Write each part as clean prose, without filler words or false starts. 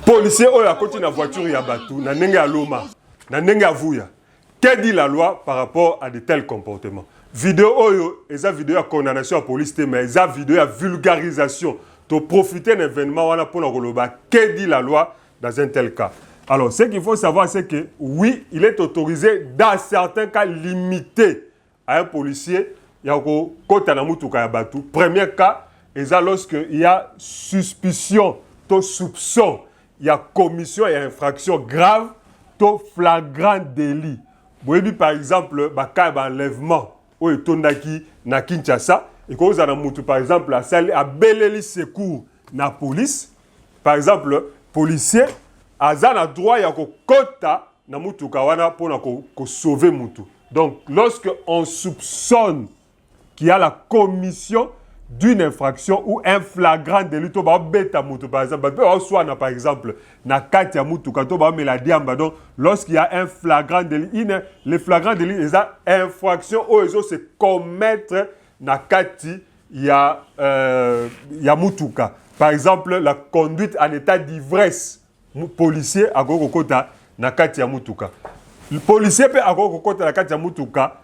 policier oyo akoti na voiture ya batu na ndenge ya loma na ndenge ya vuya. Que dit la loi par rapport à de tels comportements? Vidéo oyo eza vidéo ya condamnation à police mais eza vidéo ya vulgarisation. To profiter d'un événement wana pour koloba que dit la loi dans un tel cas. Alors ce qu'il faut savoir c'est que oui, il est autorisé dans certains cas limités à un policier ya ko kota na mutuka ya batu. Premier cas, eza lorsque il y a suspicion, to soupçon, il y a commission, il y a infraction grave, to flagrant délit. Vous voyez par exemple, cas d'enlèvement, ou etondaki na Kinshasa, et quand vous avez mutu par exemple à salle à beleli secours na police, par exemple, policier azana droit ya ko kota na mutuka wana pour na ko sauver mutu. Donc lorsque on soupçonne qu'il y a la commission d'une infraction ou un flagrant délit, to ba beta mutu par exemple, soit par exemple na kati ya mutu to ba meladiamba. Donc lorsqu'il y a un flagrant délit, le flagrant délit est infraction ou ils se commettre na kati ya mutuka. Par exemple la conduite en état d'ivresse, policier a kokota na kati ya mutuka. Le policier peut avoir kokota na kati ya mutuka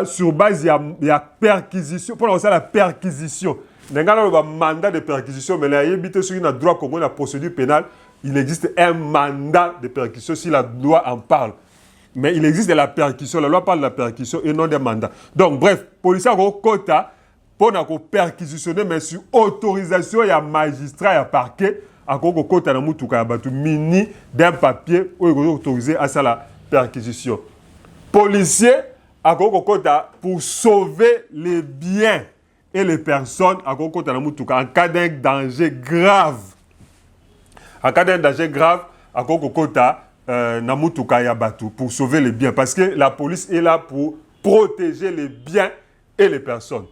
sur base il y a perquisition pour lancer la perquisition. N'engana le mandat de perquisition mais là il sur une droit comme la procédure pénale, il existe un mandat de perquisition si la loi en parle. Mais il existe de la perquisition, la loi parle de la perquisition et non des mandats. Donc bref, policier a quota pour na perquisitionner mais sur autorisation il y a magistrat, il y a parquet à quota na mutuka ya batu mini d'un papier où il est autorisé à ça la perquisition. Policier à Kokota pour sauver les biens et les personnes à Kokota na mutuka en cas d'un danger grave. En cas d'un danger grave à Kokota na mutuka ya batu pour sauver les biens parce que la police est là pour protéger les biens et les personnes.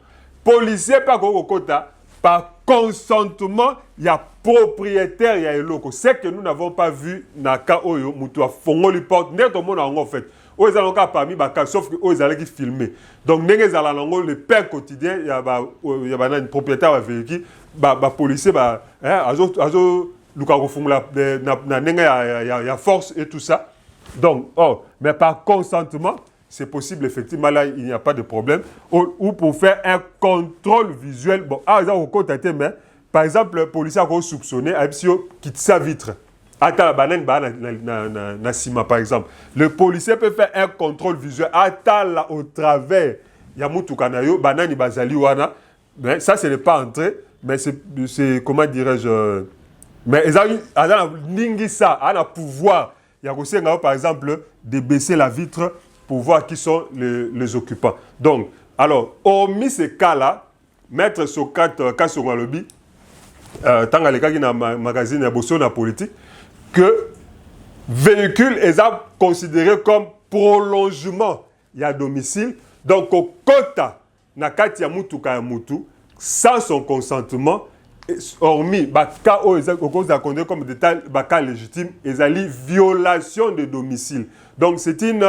Policier pas Kokota par consentement il y a propriétaire il y a eloko. C'est que nous n'avons pas vu na ka oyo mutu a fongoli porte net au monde en fait. Aux allons parmi baka sauf que aux allons qui filmer. Donc n'engez allons le père quotidien il y a un propriétaire à véhicule policier azo luka kofungula na nenga ya force et tout ça. Donc mais par consentement c'est possible effectivement là il n'y a pas de problème ou pour faire un contrôle visuel bon mais par exemple le policier a soupçonné a quitte sa vitre. Attends, na sima par exemple. Le policier peut faire un contrôle visuel. Attends au travers. Yamutuka na yo banani bazali wana. Mais ça ce n'est pas entré, mais c'est comment dirais-je mais ils ningi ça, a pouvoir. Il y a par exemple de baisser la vitre pour voir qui sont les occupants. Donc, alors, hormis ces cas-là, mettre sur 4 cas sur le lobby, tant que les cas qui dans magazine ya bosso na politique que véhicule est considéré comme prolongement ya domicile donc au kota na kati ya mutuka ya mutu sans son consentement hormis baka o ezako comme détail baka légitime ezali violation de domicile. Donc c'est une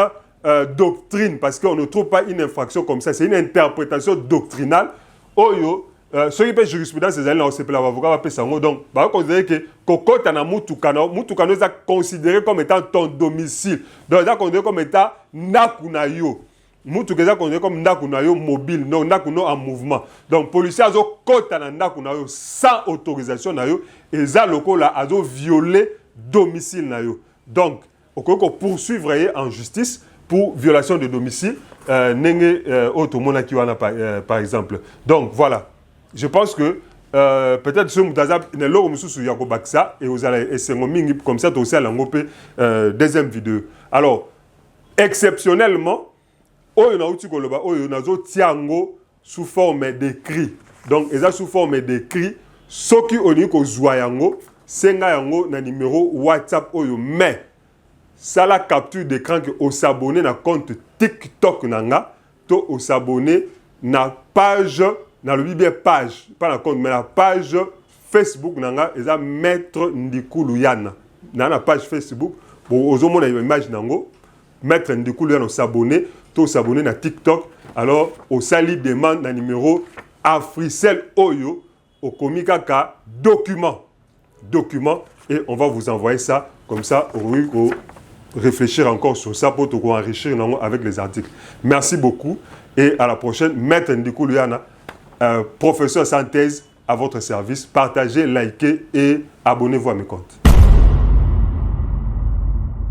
doctrine parce qu'on ne trouve pas une infraction comme ça, c'est une interprétation doctrinale oyo. Ceux qui payent jurisprudence, c'est là, on sait pas l'avocat va payer ça. Donc, on considère que Kokota na mutuka nous a considéré comme étant ton domicile. Donc, on a considéré comme étant nakunayo. Mutuka est considéré comme nakunayo mobile, non nakuno en mouvement. Donc, policiers a kota na nakunayo sans autorisation nayo et za loko là a violé domicile nayo. Donc, on peut poursuivre en justice pour violation de domicile. Nenge automona kiwana par exemple. Donc, voilà. Je pense que peut-être ce Moutaza ne l'eau sous Yakobaksa et vous allez essayer comme ça aussi à l'engopé deuxième vidéo. Alors exceptionnellement, on a tiango sous forme d'écrit. Donc ils sous forme d'écrit. Ce qui on dit que Zouayango, c'est un numéro WhatsApp oyo mais ça la capture d'écran que au s'abonner na compte TikTok nanga, to au s'abonner na page dans le bien page, pas la compte, mais la page Facebook, nanga, ils ont Maître Ndikulu Yana. Dans la page Facebook, pour aux hommes, on a une image nango, Maître Ndikulu Yana s'abonner, tout s'abonner à TikTok. Alors, au sali demande un numéro Africell Oyo, au Komikaka document. et on va vous envoyer ça. Comme ça, oui, réfléchir encore sur ça pour enrichir avec les articles. Merci beaucoup et à la prochaine. Maître Ndikou Luyana, professeur synthèse à votre service. Partagez, likez et abonnez-vous à mes comptes.